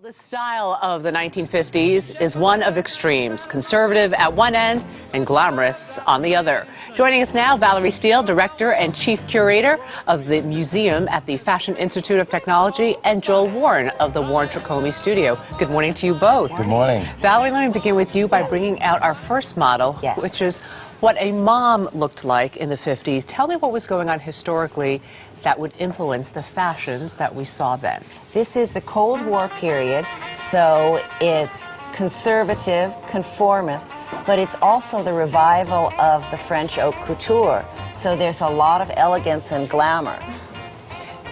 The style of the 1950s is one of extremes, conservative at one end and glamorous on the other. Joining us now, Valerie Steele, Director and Chief Curator of the Museum at the Fashion Institute of Technology, and Joel Warren of the Warren Trecomi Studio. Good morning to you both. Good morning. Valerie, let me begin with you by bringing out our first model, which is what a mom looked like in the 50s. Tell me what was going on historically that would influence the fashions that we saw then. This is the Cold War period, so it's conservative, conformist, but it's also the revival of the French haute couture. So there's a lot of elegance and glamour.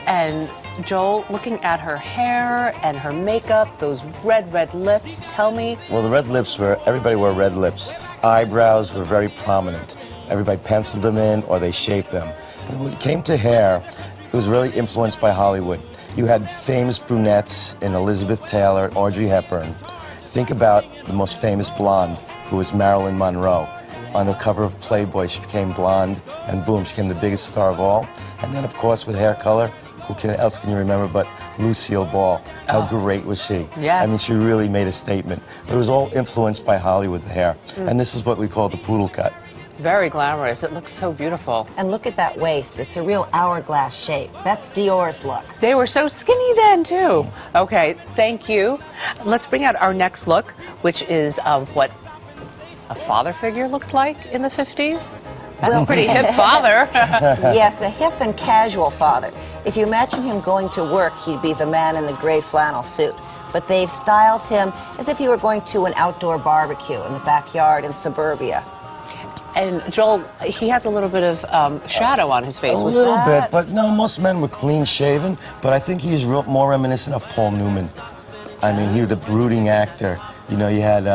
And Joel, looking at her hair and her makeup, those red lips, tell me. Well, the red lips everybody wore red lips. Eyebrows were very prominent. Everybody penciled them in or they shaped them. And when it came to hair, it was really influenced by Hollywood. You had famous brunettes in Elizabeth Taylor, Audrey Hepburn. Think about the most famous blonde, who was Marilyn Monroe. On the cover of Playboy, she became blonde, and boom, she became the biggest star of all. And then, of course, with hair color, who else can you remember but Lucille Ball? How great was she? Yes. I mean, she really made a statement. But it was all influenced by Hollywood, the hair. And this is what we call the poodle cut. Very glamorous. It looks so beautiful. And look at that waist. It's a real hourglass shape. That's Dior's look. They were so skinny then, too. Okay, thank you. Let's bring out our next look, which is what a father figure looked like in the 50s. That's a pretty hip father. Yes, the hip and casual father. If you imagine him going to work, he'd be the man in the gray flannel suit. But they've styled him as if he were going to an outdoor barbecue in the backyard in suburbia. And Joel, he has a little bit of shadow on his face. A little bit, but no, most men were clean shaven, but I think he's more reminiscent of Paul Newman. I mean, he was the brooding actor. You know, you had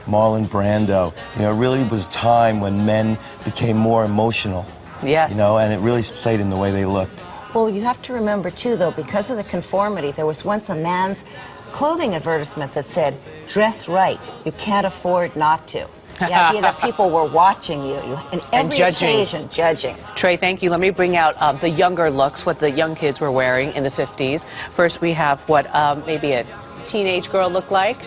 Marlon Brando. You know, it really was a time when men became more emotional. Yes. You know, and it really played in the way they looked. Well, you have to remember, too, though, because of the conformity, there was once a man's clothing advertisement that said, "Dress right, you can't afford not to." The idea that people were watching you in every occasion, judging. Trey, thank you. Let me bring out the younger looks, what the young kids were wearing in the 50s. First, we have what maybe a teenage girl looked like.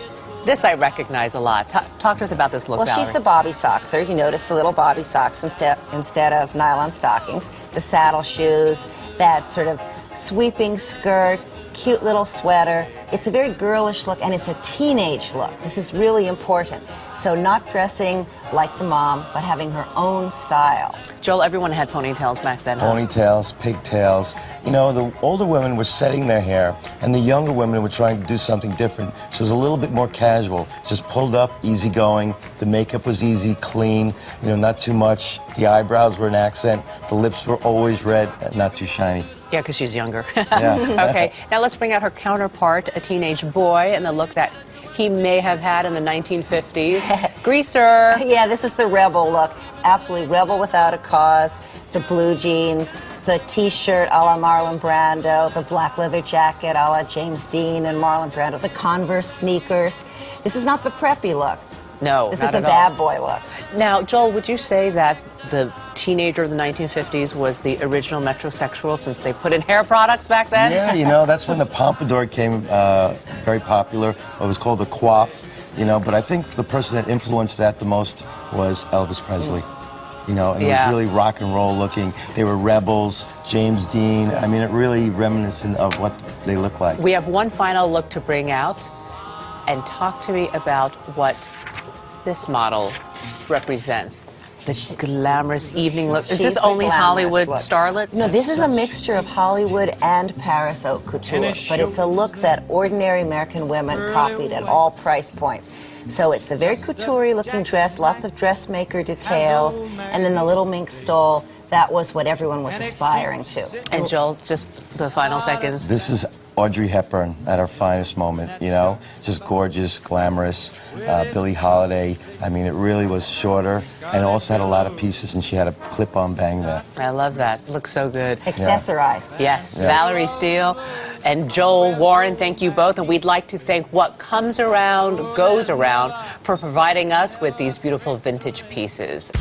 This I recognize a lot. Talk to us about this look, Well, Valerie. she's the bobby soxer. You notice the little bobby socks instead of nylon stockings, the saddle shoes, that sort of sweeping skirt, cute little sweater. It's a very girlish look, and it's a teenage look. This is really important. So not dressing like the mom, but having her own style. Joel, everyone had ponytails back then. Ponytails, pigtails. You know, the older women were setting their hair, and the younger women were trying to do something different. So it was a little bit more casual. Just pulled up, easygoing. The makeup was easy, clean, you know, not too much. The eyebrows were an accent. The lips were always red, not too shiny. Yeah, because she's younger. Yeah. Okay, now let's bring out her counterpart, a teenage boy, and the look that he may have had in the 1950s. Greaser. Yeah, this is the rebel look. Absolutely rebel without a cause. The blue jeans, the T-shirt a la Marlon Brando, the black leather jacket a la James Dean and Marlon Brando, the Converse sneakers. This is not the preppy look. No, this not is the at all. bad boy look. Now, Joel, would you say that the teenager of the 1950s was the original metrosexual, since they put in hair products back then? Yeah, you know, that's when the pompadour came very popular. It was called the coif, you know, but I think the person that influenced that the most was Elvis Presley. You know, and it was really rock and roll looking. They were rebels, James Dean. I mean, it really reminiscent of what they look like. We have one final look to bring out, and talk to me about what this model represents. The glamorous evening look. Is this only Hollywood starlets? No, this is a mixture of Hollywood and Paris haute couture, but it's a look that ordinary American women copied at all price points. So it's the very couture looking dress, lots of dressmaker details, and then the little mink stole. That was what everyone was aspiring to. And Joel, just the final seconds. This is Audrey Hepburn at her finest moment, you know, just gorgeous, glamorous. Billie Holiday, I mean, it really was shorter and also had a lot of pieces, and she had a clip-on bang there. I love that. Looks so good. Accessorized. Yes. Valerie Steele and Joel Warren, thank you both. And we'd like to thank What Comes Around Goes Around for providing us with these beautiful vintage pieces.